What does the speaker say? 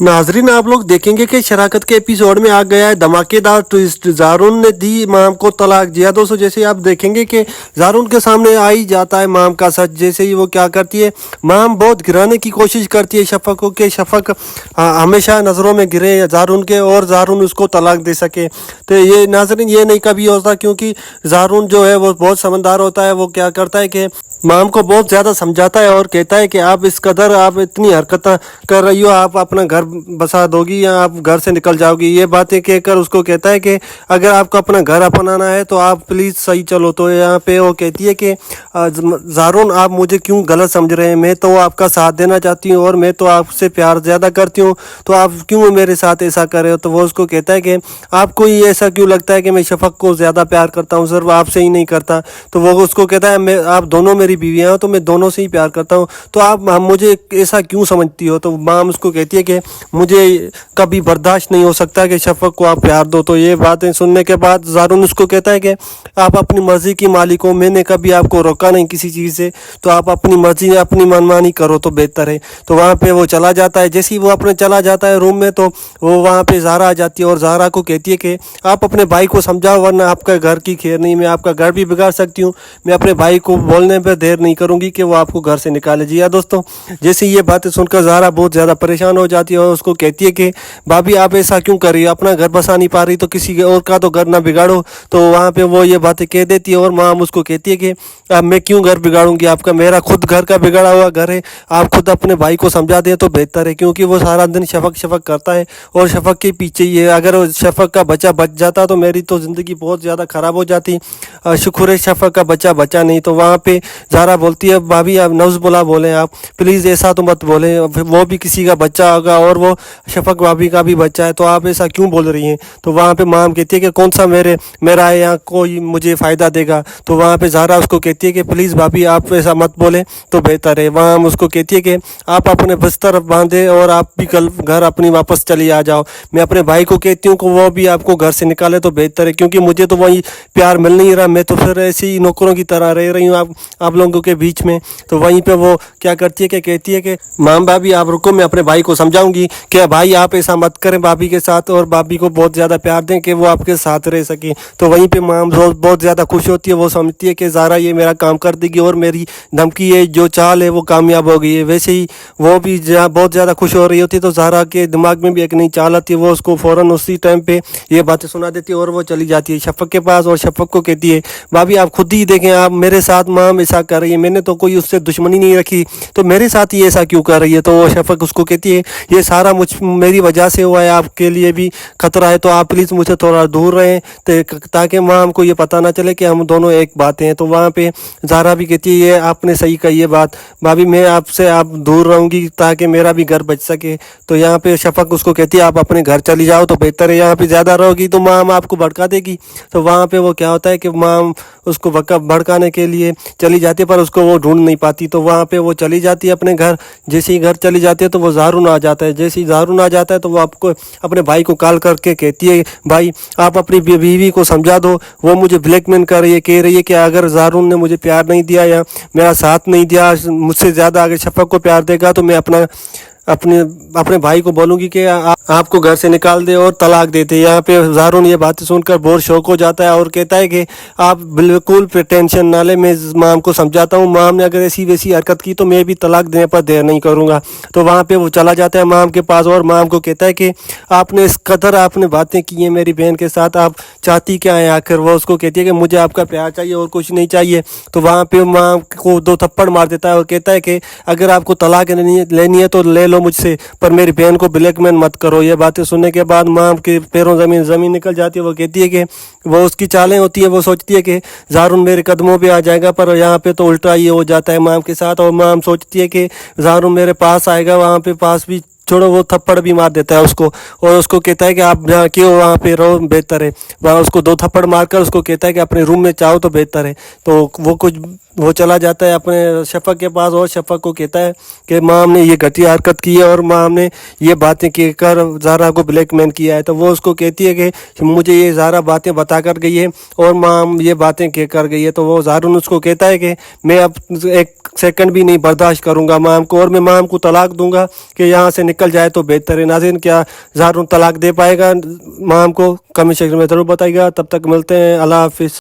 नाजरीन, आप लोग देखेंगे कि शराकत के एपिसोड में आ गया है धमाकेदार ट्विस्ट। जारून ने दी माम को तलाक। जी हाँ दोस्तों, जैसे आप देखेंगे कि जारून के सामने आ ही जाता है माम का सच। जैसे ही वो क्या करती है, माम बहुत गिराने की कोशिश करती है शफक को कि शफक हमेशा नज़रों में गिरे जारून के और जारून उसको तलाक दे सके। तो ये नाजरीन, ये नहीं कभी होता, क्योंकि जारून जो है वो बहुत समझदार होता है। वो क्या करता है कि माम को बहुत ज़्यादा समझाता है और कहता है कि आप इस कदर आप इतनी हरकत कर रही हो, आप अपना घर बसा दोगी या आप घर से निकल जाओगी। ये बातें कहकर उसको कहता है कि अगर आपको अपना घर अपनाना है तो आप प्लीज़ सही चलो। तो यहाँ पे वो कहती है कि जारून, आप मुझे क्यों गलत समझ रहे हैं? मैं तो आपका साथ देना चाहती हूँ और मैं तो आपसे प्यार ज़्यादा करती हूँ, तो आप क्यों मेरे साथ ऐसा कर रहे हो? तो वो उसको कहता है कि आपको ये ऐसा क्यों लगता है कि मैं शफक को ज़्यादा प्यार करता हूँ, सिर्फ आपसे ही नहीं करता। तो वो उसको कहता है, मैं आप दोनों मेरी बीवियाँ हो तो मैं दोनों से ही प्यार करता हूँ, तो आप मुझे ऐसा क्यों समझती हो? तो माम उसको कहती है कि मुझे कभी बर्दाश्त नहीं हो सकता कि शफक को आप प्यार दो। तो ये बातें सुनने के बाद जारून उसको कहता है कि आप अपनी मर्ज़ी की मालिक हो, मैंने कभी आपको रोका नहीं किसी चीज़ से, तो आप अपनी मर्ज़ी अपनी मनमानी करो तो बेहतर है। तो वहाँ पे वो चला जाता है। जैसे ही वो अपने चला जाता है रूम में, तो वो वहाँ पे ज़ारा आ जाती है और ज़ारा को कहती है कि आप अपने भाई को समझाओ, वरना आपका घर की खैर नहीं, मैं आपका घर भी बिगाड़ सकती हूँ। मैं अपने भाई को बोलने पर देर नहीं करूँगी कि वो आपको घर से निकाले। जी हाँ दोस्तों, जैसे ये बातें सुनकर ज़ारा बहुत ज़्यादा परेशान हो जाती है और उसको कहती है कि भाभी आप ऐसा क्यों कर रही हो? अपना घर बसा नहीं पा रही तो किसी और का तो घर ना बिगाड़ो। तो वहाँ पे वो ये बातें कह देती है और माम उसको कहती है कि अब मैं क्यों घर बिगाड़ूंगी आपका, मेरा खुद घर का बिगड़ा हुआ घर है। आप खुद अपने भाई को समझा दें तो बेहतर है, क्योंकि वो सारा दिन शफक शफक करता है और शफक के पीछे ही है। अगर शफक का बच्चा बच जाता तो मेरी तो ज़िंदगी बहुत ज़्यादा ख़राब हो जाती। शुक्र है शफक का बच्चा बचा नहीं। तो वहाँ पे ज़ारा बोलती है, भाभी आप नफ्स बुला बोलें, आप प्लीज़ ऐसा तो मत बोलें, वो भी किसी का बच्चा होगा और वो शफक भाभी का भी बच्चा है, तो आप ऐसा क्यों बोल रही हैं? तो वहाँ पे माम कहती है कि कौन सा मेरा है यहाँ कोई मुझे फ़ायदा देगा। तो वहाँ पे ज़ारा उसको कहती है कि प्लीज़ भाभी आप ऐसा मत बोलें तो बेहतर है। वहाँ हम उसको कहती है कि आप अपने बिस्तर बांधे और आप भी कल घर अपनी वापस चली आ जाओ। मैं अपने भाई को कहती हूँ कि वो भी आपको घर से निकाले तो बेहतर है, क्योंकि मुझे तो वही प्यार मिल नहीं रहा। मैं तो फिर ऐसे ही नौकरों की तरह रह रही हूँ आप लोगों के बीच में। तो वहीं पे वो क्या करती है कि कहती है कि माम भाभी आप रुको, मैं अपने भाई को समझाऊंगी कि भाई आप ऐसा मत करें भाभी के साथ, और भाभी को बहुत ज़्यादा प्यार दें कि वो आपके साथ रह सके। तो वहीं पे माम बहुत ज़्यादा खुश होती है। वो समझती है कि ज़ारा ये मेरा काम कर देगी और मेरी धमकी है जो चाल है वो कामयाब हो गई है। वैसे ही वो भी बहुत ज़्यादा खुश हो रही होती है। तो ज़ारा के दिमाग में भी एक नई चाल आती है। वो उसको फ़ौरन उसी टाइम पे ये बातें सुना देती है और वो चली जाती है शफक के पास और शफक को कहती है, भाभी आप खुद ही देखें, आप मेरे साथ माम ऐसा कर रही है, मैंने तो कोई उससे दुश्मनी नहीं रखी, तो मेरे साथ ही ऐसा क्यों कर रही है? तो वो शफक उसको कहती है, ये सारा मेरी वजह से हुआ है, आपके लिए भी खतरा है, तो आप प्लीज़ मुझे थोड़ा दूर रहें ताकि माम को ये पता ना चले कि हम दोनों एक बात हैं। तो वहाँ पे ज़ारा भी कहती है, ये आपने सही कही ये बात भाभी, मैं आपसे आप दूर रहूँगी ताकि मेरा भी घर बच सके। तो यहाँ पे शफक उसको कहती है, आप अपने घर चली जाओ तो बेहतर है, यहाँ पे ज़्यादा रहोगी तो माम आपको भड़का देगी। तो वहाँ पे वो क्या होता है कि माम उसको भड़काने के लिए चली जाती है, पर उसको वो ढूंढ नहीं पाती। तो वहाँ पे वो चली जाती है अपने घर। जैसे ही घर चली जाती है तो वो जारून आ जाता है। जैसे ही जारून आ जाता है तो वो आपको अपने भाई को कॉल करके कहती है, भाई आप अपनी बीवी को समझा दो, वो मुझे ब्लैकमेल कर रही है, कह रही है कि अगर जारून ने मुझे प्यार नहीं दिया या मेरा साथ नहीं दिया, मुझसे ज़्यादा अगर शफक को प्यार देगा तो मैं अपने भाई को बोलूँगी कि आपको घर से निकाल दे और तलाक देते। यहाँ पे जारून ये बातें सुनकर बहुत शौक हो जाता है और कहता है कि आप बिल्कुल टेंशन ना ले, मैं माम को समझाता हूँ, माम ने अगर ऐसी वैसी हरकत की तो मैं भी तलाक देने पर देर नहीं करूँगा। तो वहाँ पे वो चला जाता है माम के पास और माम को कहता है कि आपने इस कदर आपने बातें की हैं मेरी बहन के साथ, आप चाहती क्या है आखिर? वो उसको कहती है कि मुझे आपका प्यार चाहिए और कुछ नहीं चाहिए। तो वहाँ पे माम को 2 थप्पड़ मार देता है और कहता है कि अगर आपको तलाक लेनी है तो ले लो मुझसे, पर मेरी बहन को ब्लैकमेल मत करो। ये बातें सुनने के बाद माम के पैरों ज़मीन निकल जाती है। वो कहती है कि वो उसकी चालें होती है, वो सोचती है कि जारून मेरे कदमों पे आ जाएगा, पर यहाँ पे तो उल्टा ये हो जाता है माम के साथ। और माम सोचती है कि जारून मेरे पास आएगा, वहाँ पे पास भी छोड़ो, वो थप्पड़ भी मार देता है उसको और उसको कहता है कि आप जहाँ क्यों वहाँ पे रहो बेहतर है। वहाँ उसको 2 थप्पड़ मारकर उसको कहता है कि अपने रूम में चाहो तो बेहतर है। तो वो चला जाता है अपने शफक के पास और शफक को कहता है कि माम ने ये घटिया हरकत की है और माम ने ये बातें कहकर ज़ारा को ब्लैकमेल किया है। तो वो उसको कहती है कि मुझे ये ज़ारा बातें बता कर गई है और माम ये बातें कह कर गई है। तो वो जारून उसको कहता है कि मैं अब 1 सेकंड भी नहीं बर्दाश्त करूँगा माम को, और मैं माम को तलाक दूंगा कि यहाँ से نکل جائے تو بہتر ہے۔ ناظرین کیا زہرون طلاق دے پائے گا مام کو؟ کمنٹ سیکشن میں ضرور بتائیے گا۔ تب تک ملتے ہیں، اللہ حافظ۔